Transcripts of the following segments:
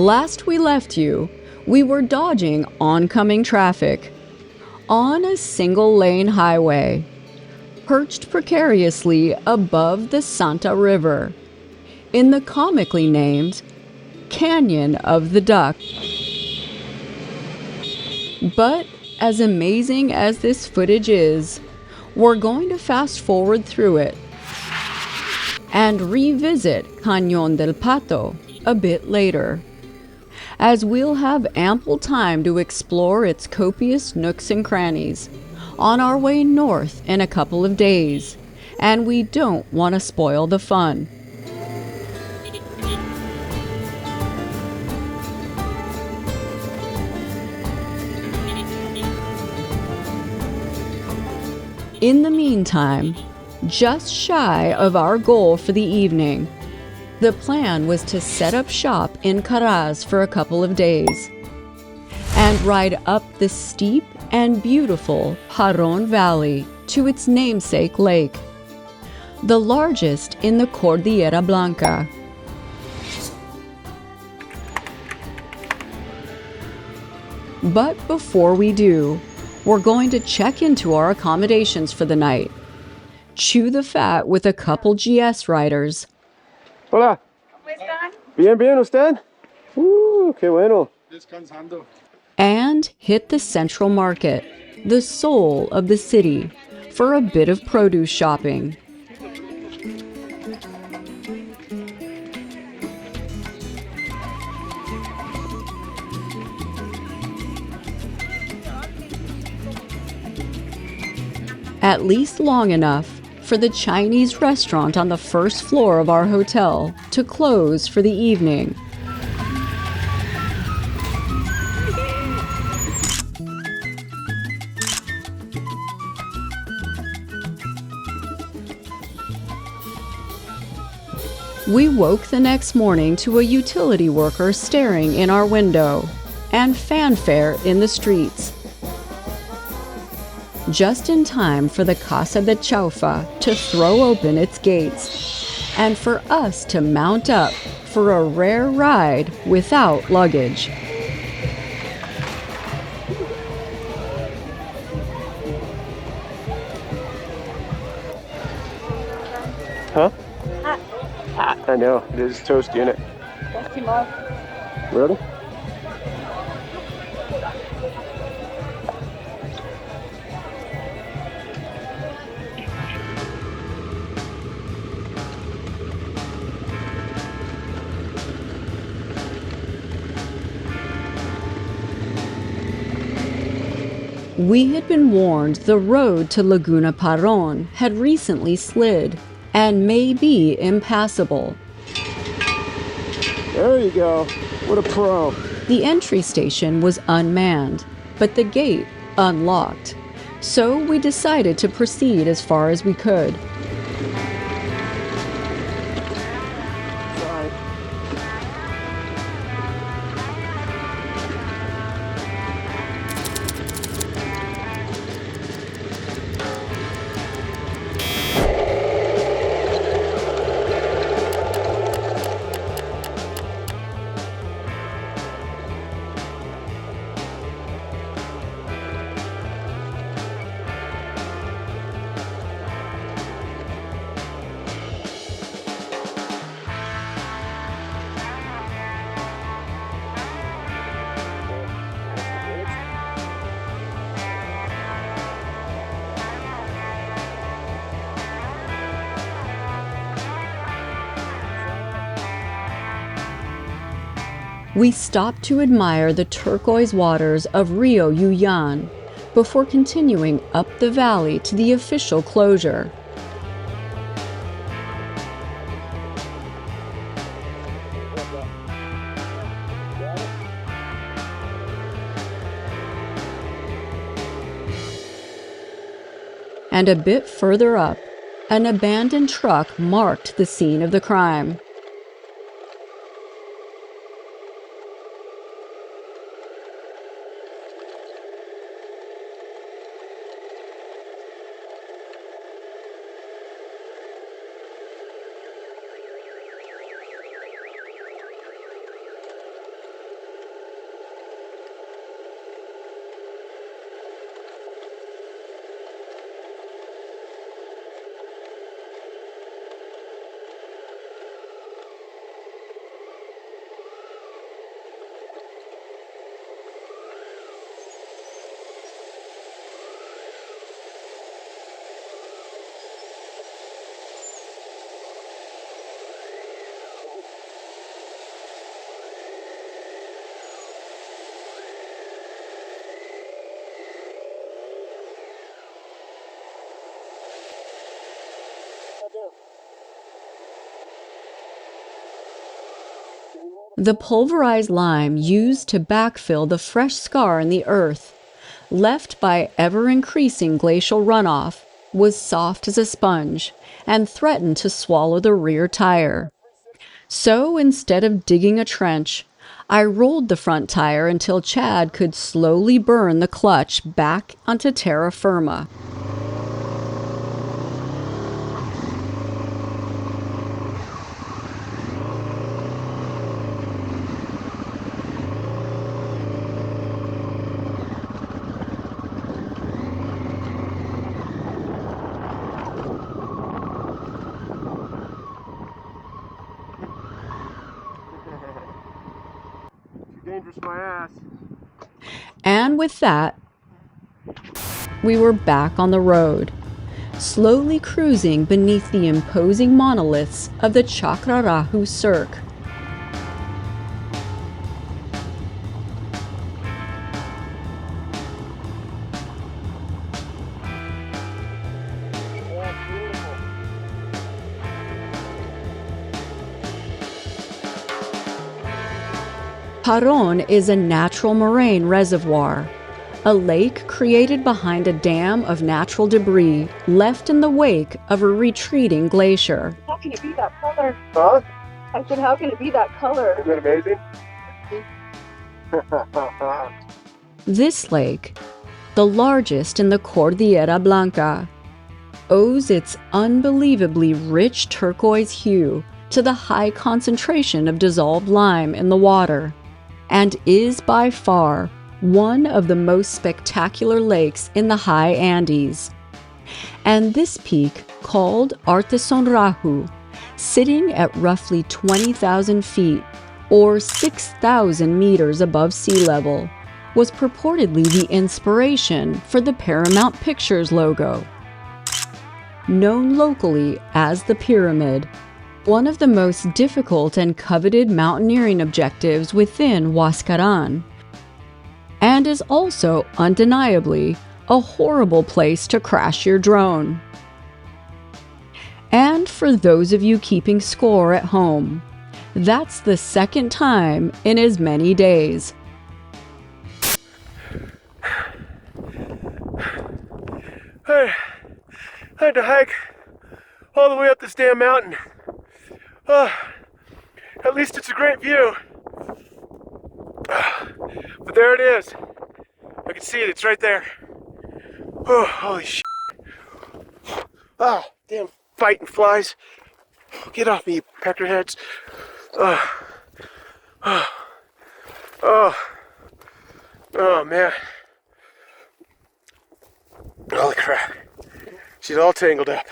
Last we left you, we were dodging oncoming traffic on a single-lane highway, perched precariously above the Santa River, in the comically named Canyon of the Duck. But as amazing as this footage is, we're going to fast forward through it and revisit Cañón del Pato a bit later, as we'll have ample time to explore its copious nooks and crannies on our way north in a couple of days, and we don't want to spoil the fun. In the meantime, just shy of our goal for the evening, the plan was to set up shop in Caraz for a couple of days and ride up the steep and beautiful Parón Valley to its namesake lake, the largest in the Cordillera Blanca. But before we do, we're going to check into our accommodations for the night, chew the fat with a couple GS riders. Hola. ¿Cómo están? Bien, bien, ¿usted? Qué bueno. Descansando. And hit the Central Market, the soul of the city, for a bit of produce shopping. At least long enough for the Chinese restaurant on the first floor of our hotel to close for the evening. We woke the next morning to a utility worker staring in our window and fanfare in the streets. Just in time for the Casa de Chaufa to throw open its gates and for us to mount up for a rare ride without luggage. Huh? Hot. I know, it is toasty, isn't it? Really? We had been warned the road to Laguna Parón had recently slid and may be impassable. There you go. What a pro. The entry station was unmanned, but the gate unlocked. So we decided to proceed as far as we could. We stopped to admire the turquoise waters of Rio Yuyan before continuing up the valley to the official closure. And a bit further up, an abandoned truck marked the scene of the crime. The pulverized lime used to backfill the fresh scar in the earth, left by ever-increasing glacial runoff, was soft as a sponge and threatened to swallow the rear tire. So instead of digging a trench, I rolled the front tire until Chad could slowly burn the clutch back onto terra firma. Dangerous, my ass. And with that, we were back on the road, slowly cruising beneath the imposing monoliths of the Chakrarahu Cirque. Paron is a natural moraine reservoir, a lake created behind a dam of natural debris left in the wake of a retreating glacier. How can it be that color? Huh? I said, how can it be that color? Isn't that amazing? This lake, the largest in the Cordillera Blanca, owes its unbelievably rich turquoise hue to the high concentration of dissolved lime in the water, and is by far one of the most spectacular lakes in the high Andes. And this peak, called Artesonrahu, sitting at roughly 20,000 feet, or 6,000 meters above sea level, was purportedly the inspiration for the Paramount Pictures logo. Known locally as the Pyramid, one of the most difficult and coveted mountaineering objectives within Huascarán, and is also undeniably a horrible place to crash your drone. And for those of you keeping score at home, that's the second time in as many days. I had to hike all the way up this damn mountain. At least it's a great view. But there it is. I can see it, it's right there. Oh, holy shit. Ah, damn fighting flies. Get off me, you peckerheads. Oh man. Holy crap. She's all tangled up.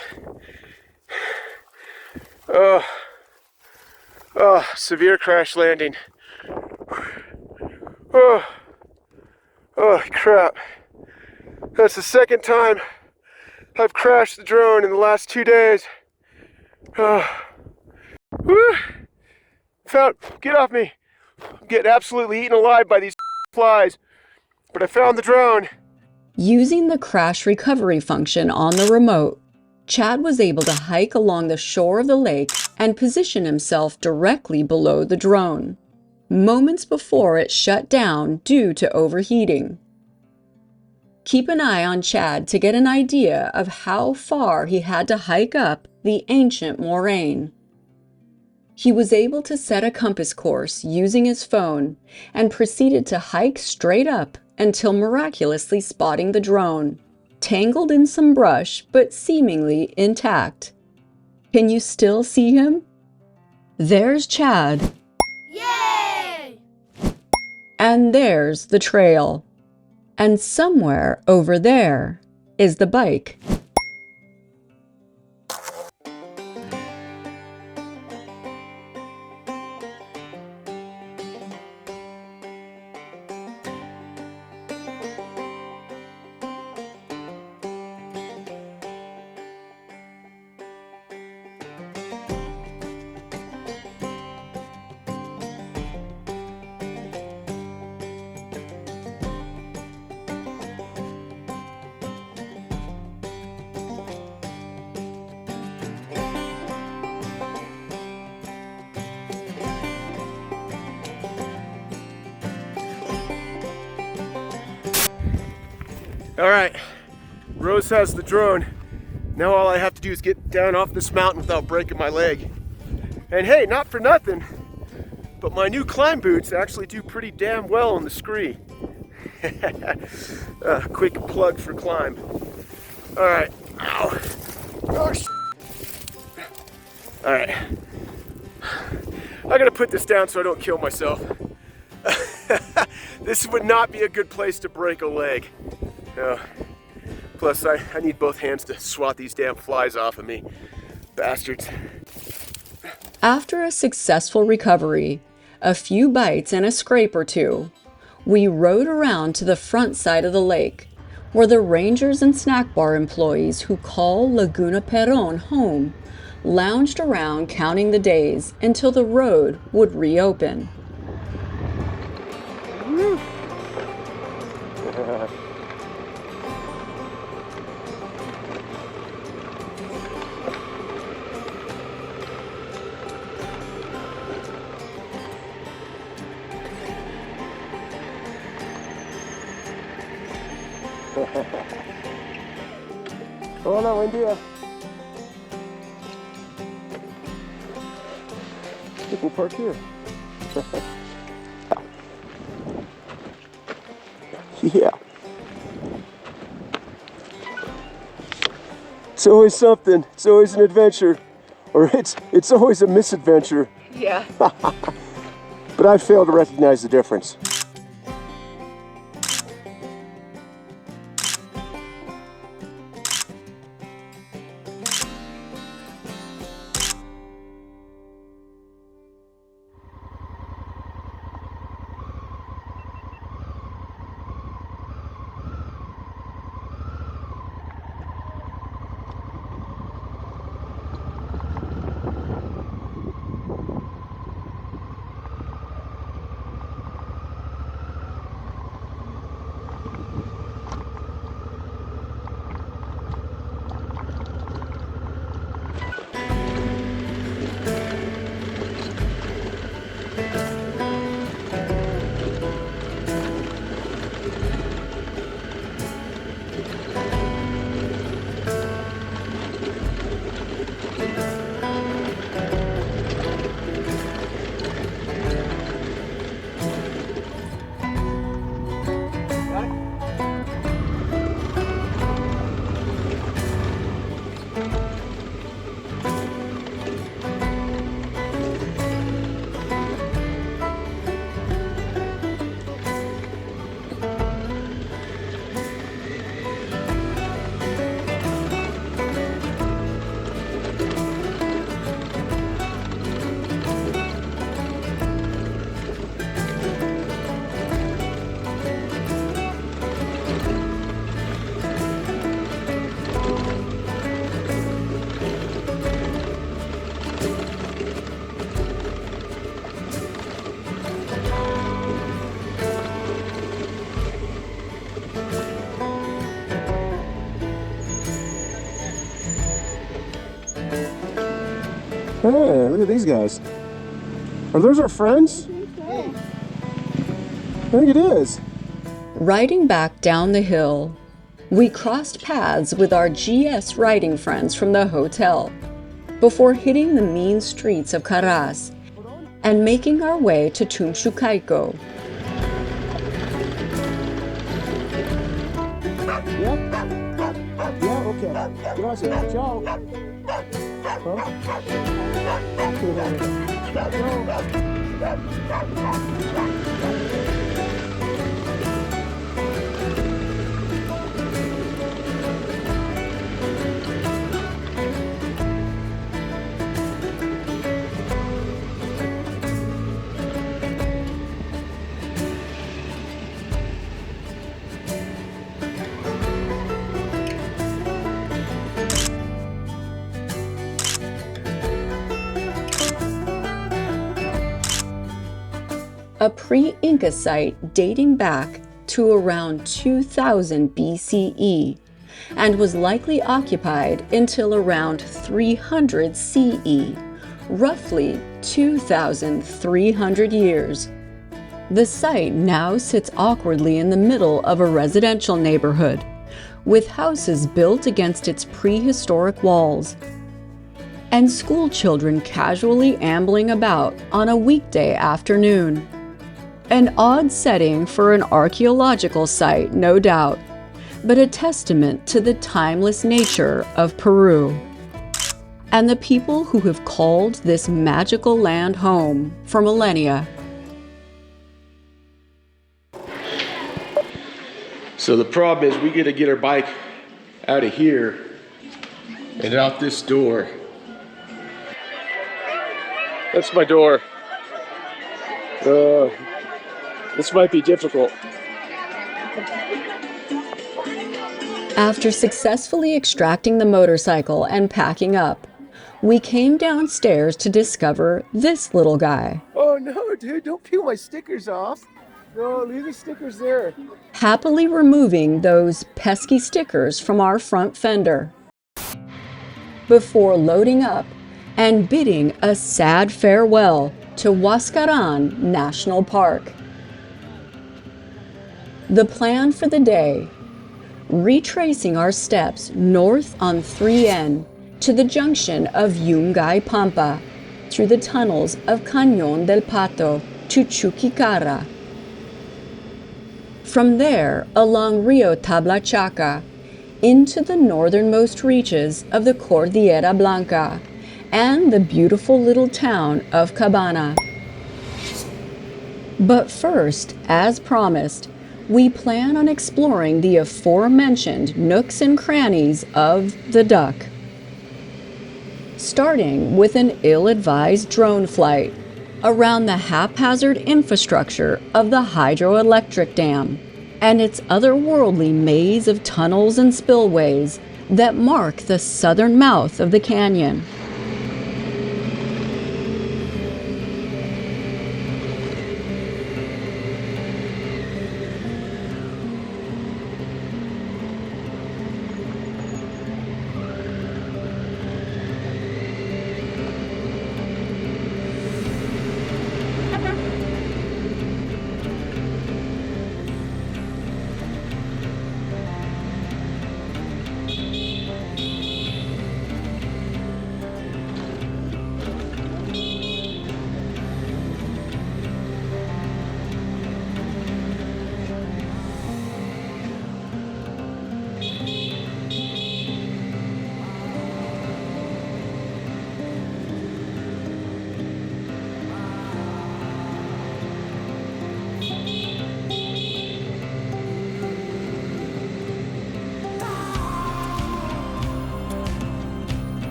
Severe crash landing. Oh crap. That's the second time I've crashed the drone in the last 2 days. Get off me. I'm getting absolutely eaten alive by these flies. But I found the drone. Using the crash recovery function on the remote, Chad was able to hike along the shore of the lake and position himself directly below the drone, moments before it shut down due to overheating. Keep an eye on Chad to get an idea of how far he had to hike up the ancient moraine. He was able to set a compass course using his phone and proceeded to hike straight up until miraculously spotting the drone, tangled in some brush but seemingly intact. Can you still see him? There's Chad. Yay! And there's the trail. And somewhere over there is the bike. All right, Rose has the drone. Now all I have to do is get down off this mountain without breaking my leg. And hey, not for nothing, but my new climb boots actually do pretty damn well on the scree. Quick plug for climb. All right. Ow. Oh, all right. I'm gonna put this down so I don't kill myself. This would not be a good place to break a leg. Plus, I need both hands to swat these damn flies off of me. Bastards. After a successful recovery, a few bites and a scrape or two, we rode around to the front side of the lake, where the rangers and snack bar employees who call Laguna Parón home lounged around counting the days until the road would reopen. Hola, buen día. We'll park here. Yeah. It's always something. It's always an adventure. Or it's always a misadventure. Yeah. But I fail to recognize the difference. Hey, look at these guys. Are those our friends? I think it is. Riding back down the hill, we crossed paths with our GS riding friends from the hotel before hitting the mean streets of Caraz and making our way to Tumchucaico. Yeah, okay. Gracias. Ciao. A pre-Inca site dating back to around 2000 BCE and was likely occupied until around 300 CE, roughly 2,300 years. The site now sits awkwardly in the middle of a residential neighborhood, with houses built against its prehistoric walls, and school children casually ambling about on a weekday afternoon. An odd setting for an archaeological site, no doubt, but a testament to the timeless nature of Peru and the people who have called this magical land home for millennia. So the problem is we gotta get our bike out of here and out this door. That's my door. This might be difficult. After successfully extracting the motorcycle and packing up, we came downstairs to discover this little guy. Oh no, dude, don't peel my stickers off. No, leave the stickers there. Happily removing those pesky stickers from our front fender before loading up and bidding a sad farewell to Huascarán National Park. The plan for the day: retracing our steps north on 3N to the junction of Yungay Pampa through the tunnels of Cañón del Pato to Chuquicara. From there, along Rio Tablachaca, into the northernmost reaches of the Cordillera Blanca and the beautiful little town of Cabana. But first, as promised, we plan on exploring the aforementioned nooks and crannies of the Duck, starting with an ill-advised drone flight around the haphazard infrastructure of the hydroelectric dam and its otherworldly maze of tunnels and spillways that mark the southern mouth of the canyon.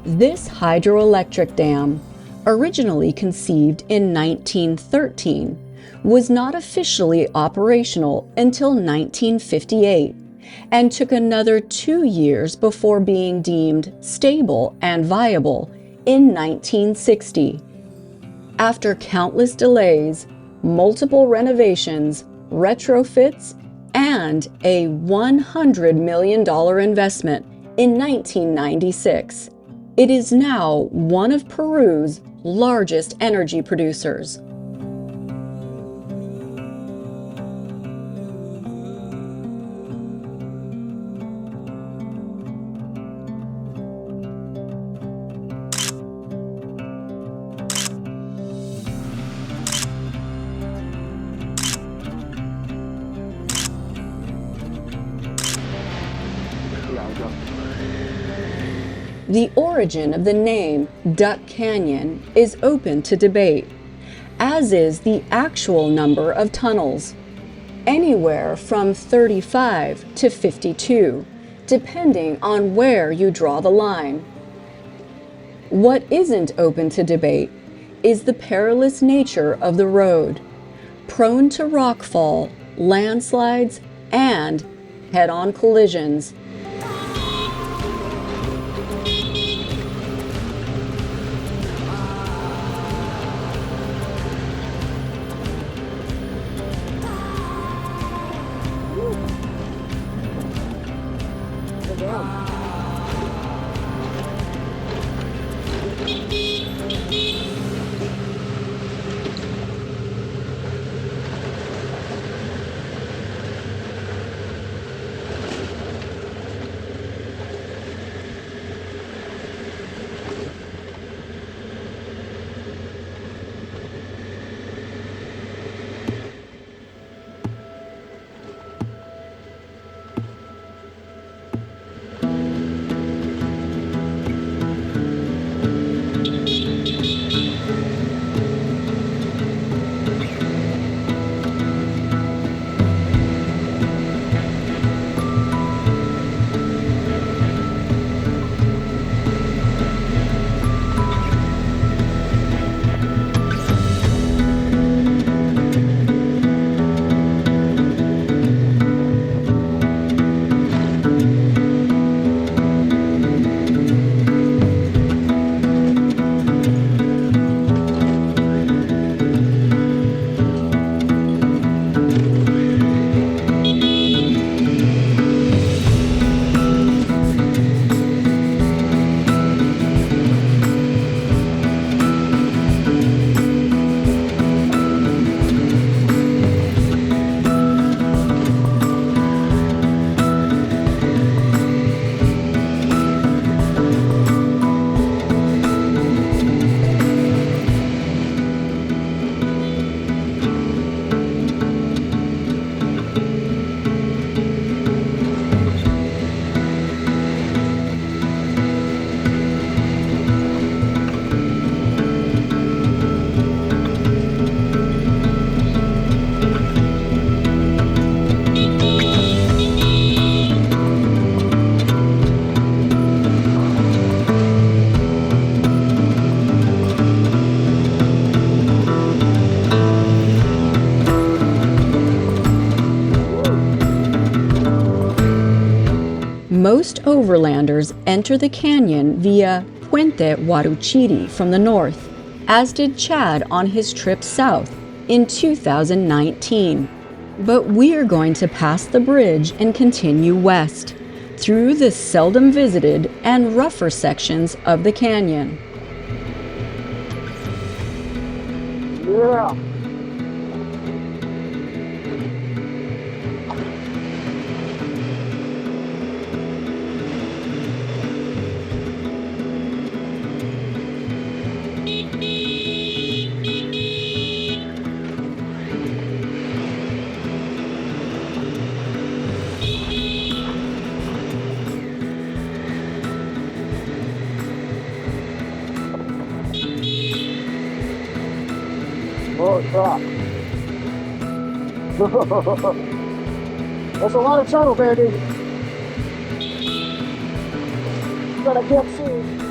This hydroelectric dam, originally conceived in 1913, was not officially operational until 1958 and took another 2 years before being deemed stable and viable in 1960. After countless delays, multiple renovations, retrofits, and a $100 million investment in 1996, it is now one of Peru's largest energy producers. The origin of the name Duck Canyon is open to debate, as is the actual number of tunnels, anywhere from 35 to 52, depending on where you draw the line. What isn't open to debate is the perilous nature of the road, prone to rockfall, landslides, and head-on collisions. down. Most overlanders enter the canyon via Puente Huaruchiri from the north, as did Chad on his trip south in 2019. But we're going to pass the bridge and continue west, through the seldom visited and rougher sections of the canyon. Yeah. Oh, crap. That's a lot of trouble, baby. But I can't see.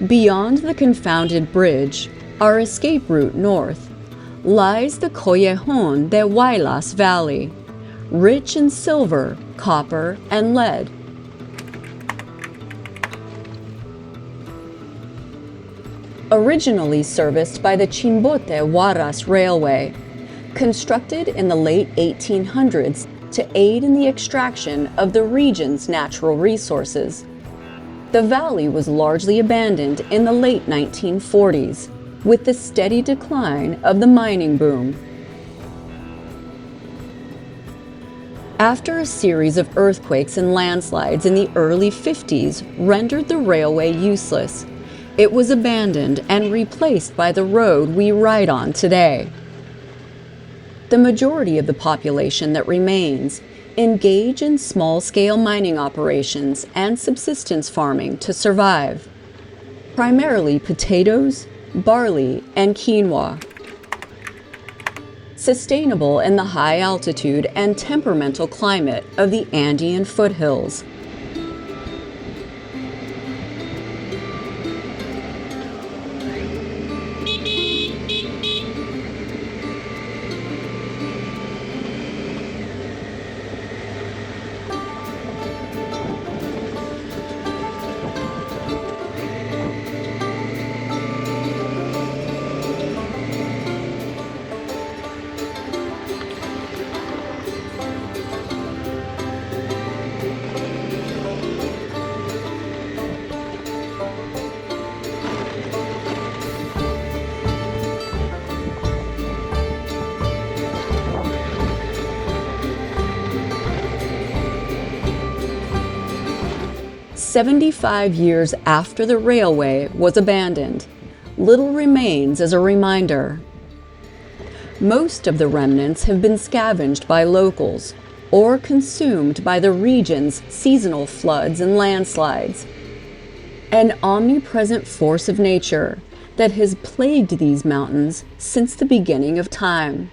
Beyond the confounded bridge, our escape route north, lies the Collejón de Huaylas Valley, rich in silver, copper, and lead. Originally serviced by the Chimbote-Huaraz Railway, constructed in the late 1800s to aid in the extraction of the region's natural resources. The valley was largely abandoned in the late 1940s, with the steady decline of the mining boom. After a series of earthquakes and landslides in the early 50s rendered the railway useless, it was abandoned and replaced by the road we ride on today. The majority of the population that remains engage in small-scale mining operations and subsistence farming to survive, primarily potatoes, barley, and quinoa. Sustainable in the high altitude and temperamental climate of the Andean foothills. 75 years after the railway was abandoned, little remains as a reminder. Most of the remnants have been scavenged by locals or consumed by the region's seasonal floods and landslides. An omnipresent force of nature that has plagued these mountains since the beginning of time.